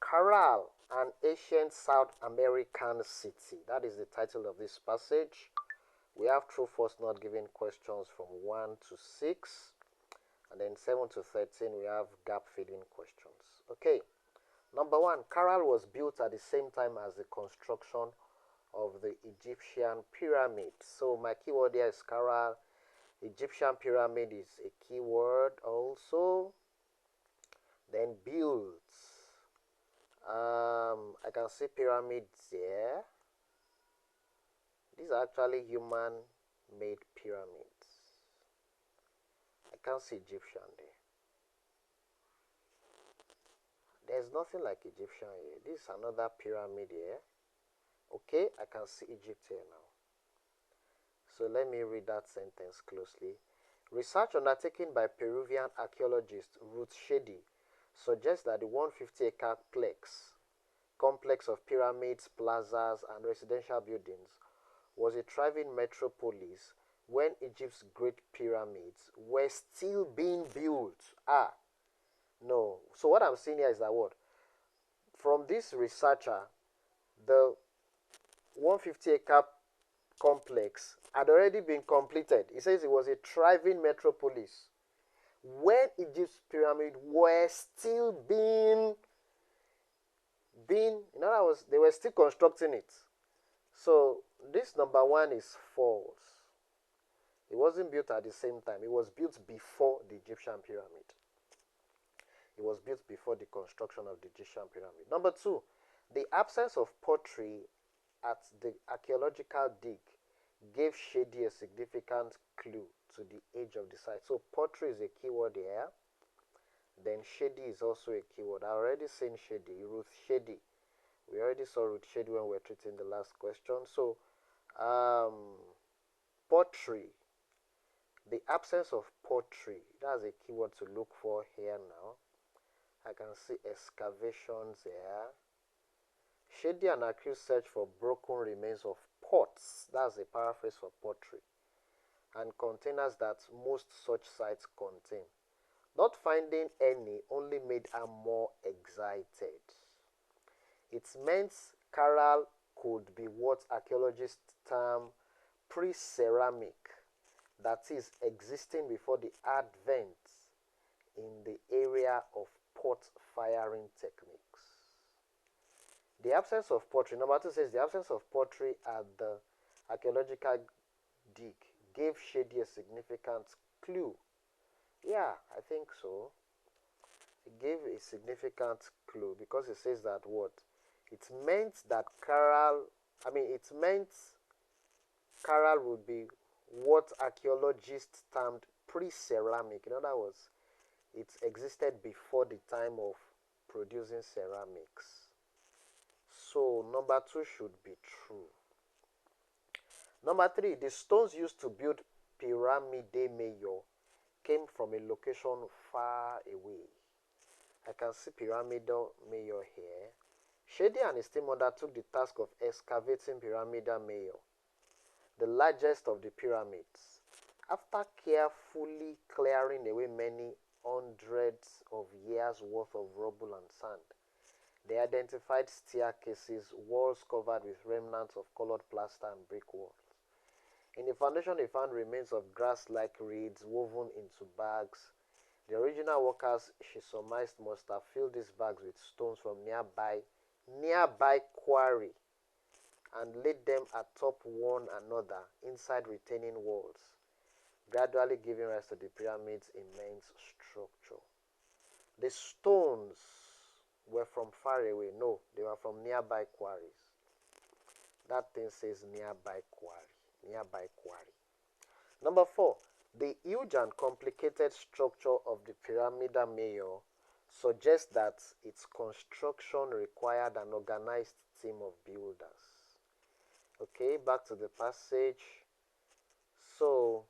Caral, an ancient South American city. That is the title of this passage. We have true, false, not given questions from 1 to 6. And then 7 to 13, we have gap filling questions. Okay. Number 1, Caral was built at the same time as the construction of the Egyptian pyramid. So my keyword here is Caral. Egyptian pyramid is a keyword also. Then built. I can see pyramids here. These are actually human-made pyramids. I can't see Egyptian there. There's nothing like Egyptian here. This is another pyramid here. Okay, I can see Egypt here now. So let me read that sentence closely. Research undertaken by Peruvian archaeologist Ruth Shady suggests that the 150-acre complex of pyramids, plazas, and residential buildings was a thriving metropolis when Egypt's Great Pyramids were still being built. No. So what I'm saying here is that what? From this researcher, the 150-acre complex had already been completed. He says it was a thriving metropolis when Egypt's pyramid were still being, in other words, they were still constructing it. So this number 1 is false. It wasn't built at the same time. It was built before the Egyptian pyramid. It was built before the construction of the Egyptian pyramid. Number 2, the absence of pottery at the archaeological dig gave Shady a significant clue to the age of the site. So pottery is a keyword here. Then Shady is also a keyword. I already seen Shady, Ruth Shady. We already saw Ruth Shady when we were treating the last question. So pottery, the absence of pottery, that's a keyword to look for here now. I can see excavations here. Shady and accused search for broken remains of pots. That's a paraphrase for pottery. And containers that most such sites contain. Not finding any only made her more excited. It meant Caral could be what archaeologists term pre-ceramic, that is, existing before the advent in the area of pot firing techniques. The absence of pottery, number 2 says the absence of pottery at the archaeological dig gave Shady a significant clue. Yeah, I think so. It gave a significant clue because it says that what? It meant that Caral would be what archaeologists termed pre-ceramic. In other words, it existed before the time of producing ceramics. So number 2 should be true. Number 3, the stones used to build Pyramide Mayor came from a location far away. I can see Pyramid Mayor here. Shady and his team undertook the task of excavating Pyramida Mayor, the largest of the pyramids. After carefully clearing away many hundreds of years worth of rubble and sand, they identified staircases, walls covered with remnants of colored plaster and brick walls. In the foundation, they found remains of grass-like reeds woven into bags. The original workers, she surmised, must have filled these bags with stones from nearby quarry and laid them atop one another inside retaining walls, gradually giving rise to the pyramid's immense structure. The stones were from far away. No, they were from nearby quarries. That thing says nearby quarry. Nearby quarry. Number 4, the huge and complicated structure of the Pyramida Mayor suggests that its construction required an organized team of builders. Okay, back to the passage. So,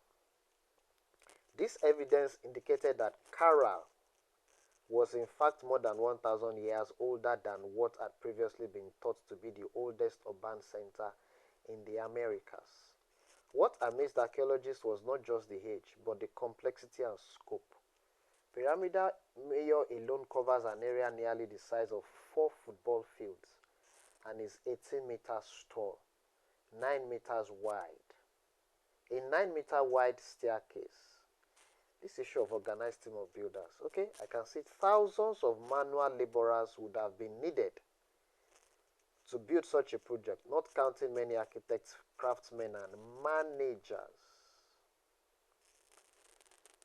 this evidence indicated that Caral was in fact more than 1,000 years older than what had previously been thought to be the oldest urban center in the Americas. What amazed archaeologists was not just the age, but the complexity and scope. Pyramidal Mayor alone covers an area nearly the size of 4 football fields and is 18 meters tall, 9 meters wide. A 9-meter wide staircase. This issue of organized team of builders. Okay, I can see thousands of manual laborers would have been needed to build such a project, not counting many architects, craftsmen, and managers.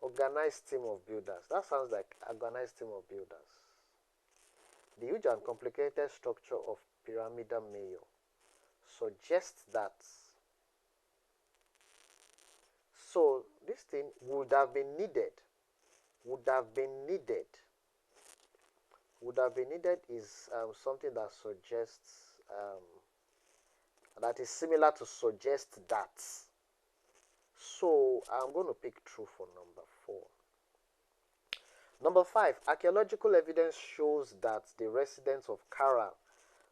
Organized team of builders. That sounds like organized team of builders. The huge and complicated structure of Pyramidal Mayor suggests that. So this thing would have been needed. Would have been needed. Would have been needed is something that suggests that is similar to suggest that. So I'm going to pick true for number 4. Number 5, archaeological evidence shows that the residents of Caral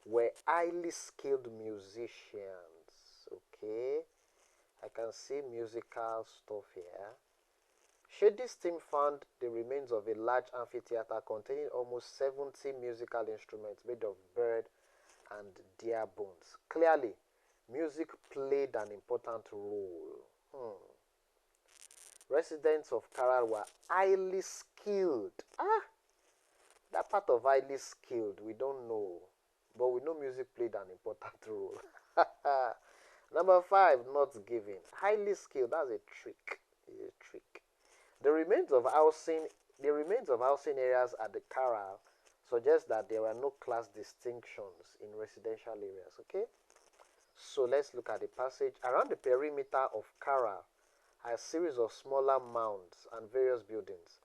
were highly skilled musicians. Okay, I can see musical stuff here. Shady's team found the remains of a large amphitheater containing almost 70 musical instruments made of bird and deer bones. Clearly, music played an important role. Residents of Caral were highly skilled. That part of highly skilled, we don't know. But we know music played an important role. Number 5, not given. Highly skilled, that's a trick. It's a trick. The remains of housing areas at the Caral suggest that there were no class distinctions in residential areas. Okay? So let's look at the passage. Around the perimeter of Caral are a series of smaller mounds and various buildings.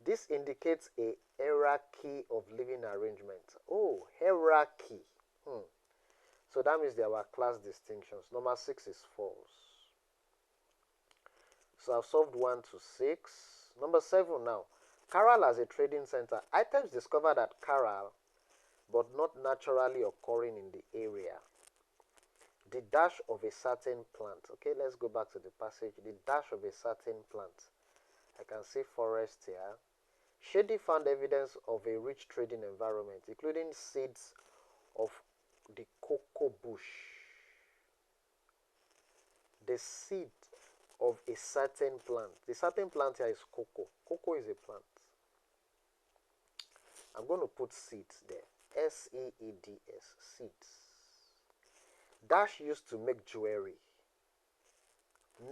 This indicates a hierarchy of living arrangements. Oh, hierarchy. So that means there were class distinctions. Number 6 is false. So I've solved 1 to 6. Number 7 now. Caral as a trading center. Items discovered at Caral, but not naturally occurring in the area. The dash of a certain plant. Okay, let's go back to the passage. The dash of a certain plant. I can see forest here. Shady found evidence of a rich trading environment, including seeds of the cocoa bush. The seed of a certain plant. The certain plant here is cocoa. Cocoa is a plant. I'm going to put seeds there. S-E-E-D-S. Seeds. Dash used to make jewelry.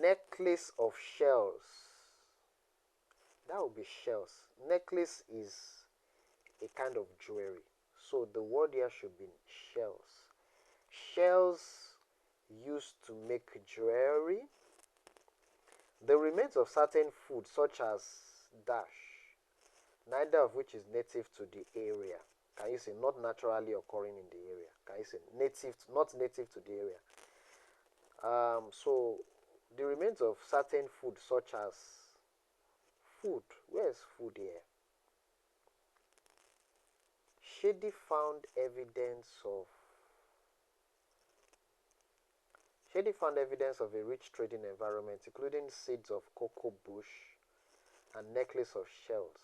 Necklace of shells. That would be shells. Necklace is a kind of jewelry. So the word here should be shells. Shells used to make jewelry. The remains of certain food such as dash, neither of which is native to the area. Can you say not naturally occurring in the area? Can you say native, not native to the area? So the remains of certain food such as food. Where is food here? Shady found evidence of a rich trading environment, including seeds of cocoa bush and necklace of shells.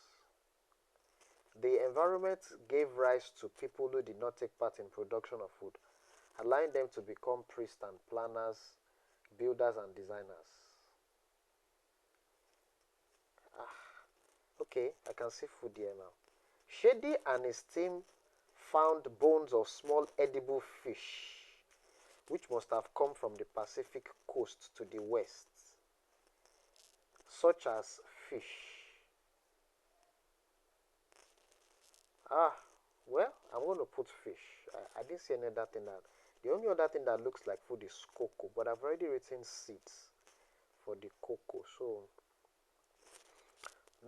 The environment gave rise to people who did not take part in production of food, allowing them to become priests and planners, builders and designers. Okay, I can see food here now. Shady and his team found bones of small edible fish, which must have come from the Pacific coast to the west, such as fish. Well, I'm going to put fish. I didn't see any other thing that. The only other thing that looks like food is cocoa, but I've already written seeds for the cocoa. So,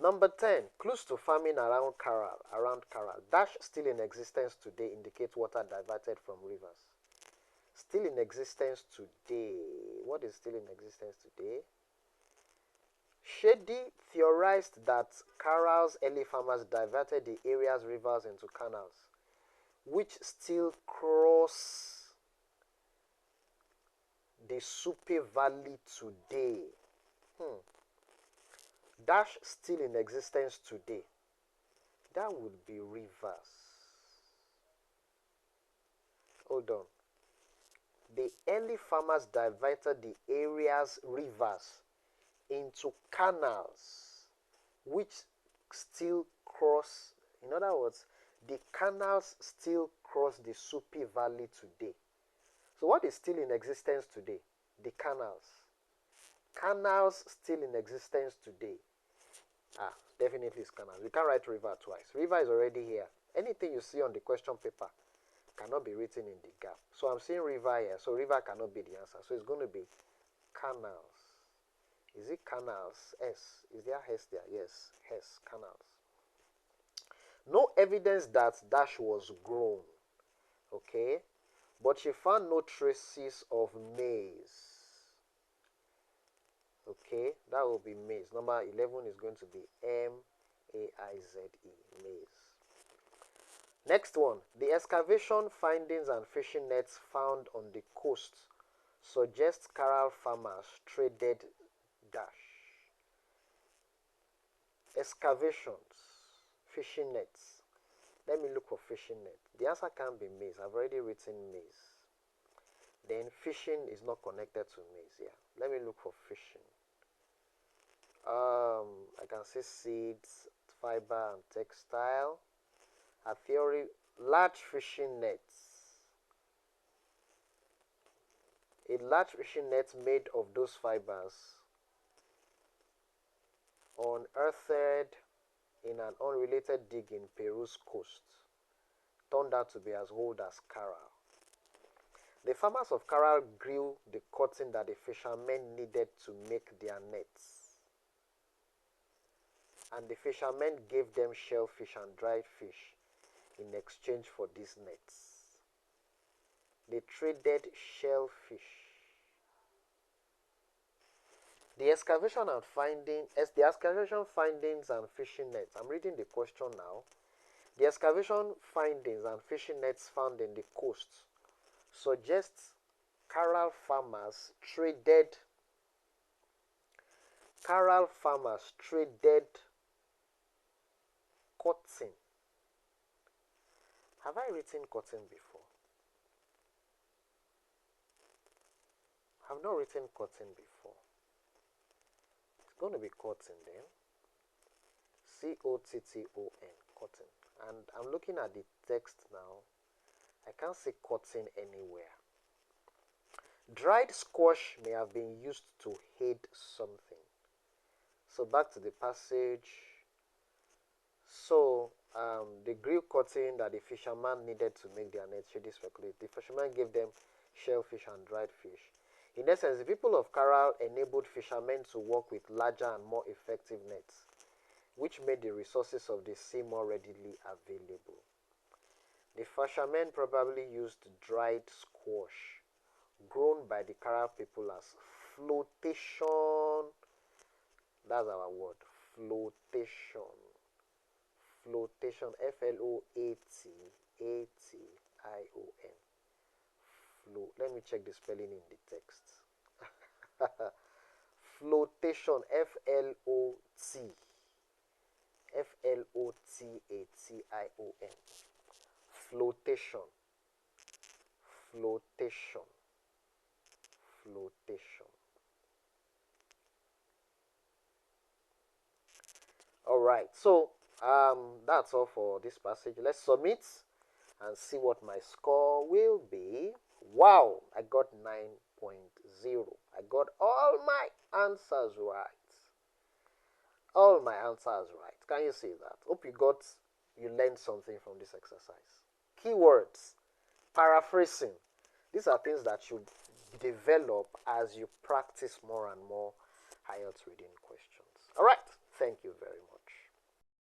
number 10, clues to farming around Caral. Dash still in existence today indicates water diverted from rivers. Still in existence today. What is still in existence today? Shady theorized that Caral's early farmers diverted the area's rivers into canals, which still cross the Supe Valley today. Dash still in existence today. That would be rivers. Hold on. The early farmers divided the area's rivers into canals, which still cross, in other words, the canals still cross the Supi Valley today. So what is still in existence today? The canals. Canals still in existence today. Definitely it's canals. We can't write river twice. River is already here. Anything you see on the question paper cannot be written in the gap. So I'm saying river here. So river cannot be the answer. So it's going to be canals. Is it canals? S. Is there S there? Yes. S. Canals. No evidence that dash was grown. Okay. But she found no traces of maize. Okay. That will be maize. Number 11 is going to be M-A-I-Z-E. Maize. Next one. The excavation findings and fishing nets found on the coast suggests Caral farmers traded dash. Excavations, fishing nets. Let me look for fishing net. The answer can't be maize. I've already written maize. Then fishing is not connected to maize. Yeah. Let me look for fishing. I can see seeds, fiber, and textile. A theory, large fishing nets. A large fishing net made of those fibers, unearthed in an unrelated dig in Peru's coast, turned out to be as old as Caral. The farmers of Caral grew the cotton that the fishermen needed to make their nets. And the fishermen gave them shellfish and dried fish in exchange for these nets. They traded shellfish. The excavation findings and fishing nets. I'm reading the question now. The excavation findings and fishing nets found in the coast suggests Caral farmers traded cotton. Have I written cotton before? I've not written cotton before. It's going to be cotton then. C-O-T-T-O-N, cotton. And I'm looking at the text now. I can't see cotton anywhere. Dried squash may have been used to aid something. So back to the passage. So they grew cotton that the fisherman needed to make their nets. Should speculate. The fisherman gave them shellfish and dried fish. In essence, the people of Caral enabled fishermen to work with larger and more effective nets, which made the resources of the sea more readily available. The fishermen probably used dried squash, grown by the Caral people as flotation. That's our word, flotation. Flotation, F-L-O-A-T-A-T-I-O-N. Let me check the spelling in the text. Flotation, F-L-O-T. F-L-O-T-A-T-I-O-N. Flotation. Flotation. Flotation. All right, so that's all for this passage. Let's submit and see what my score will be. Wow, I got 9.0. I got all my answers right. All my answers right. Can you see that? Hope you learned something from this exercise. Keywords, paraphrasing. These are things that you develop as you practice more and more IELTS reading questions. All right. Thank you very much.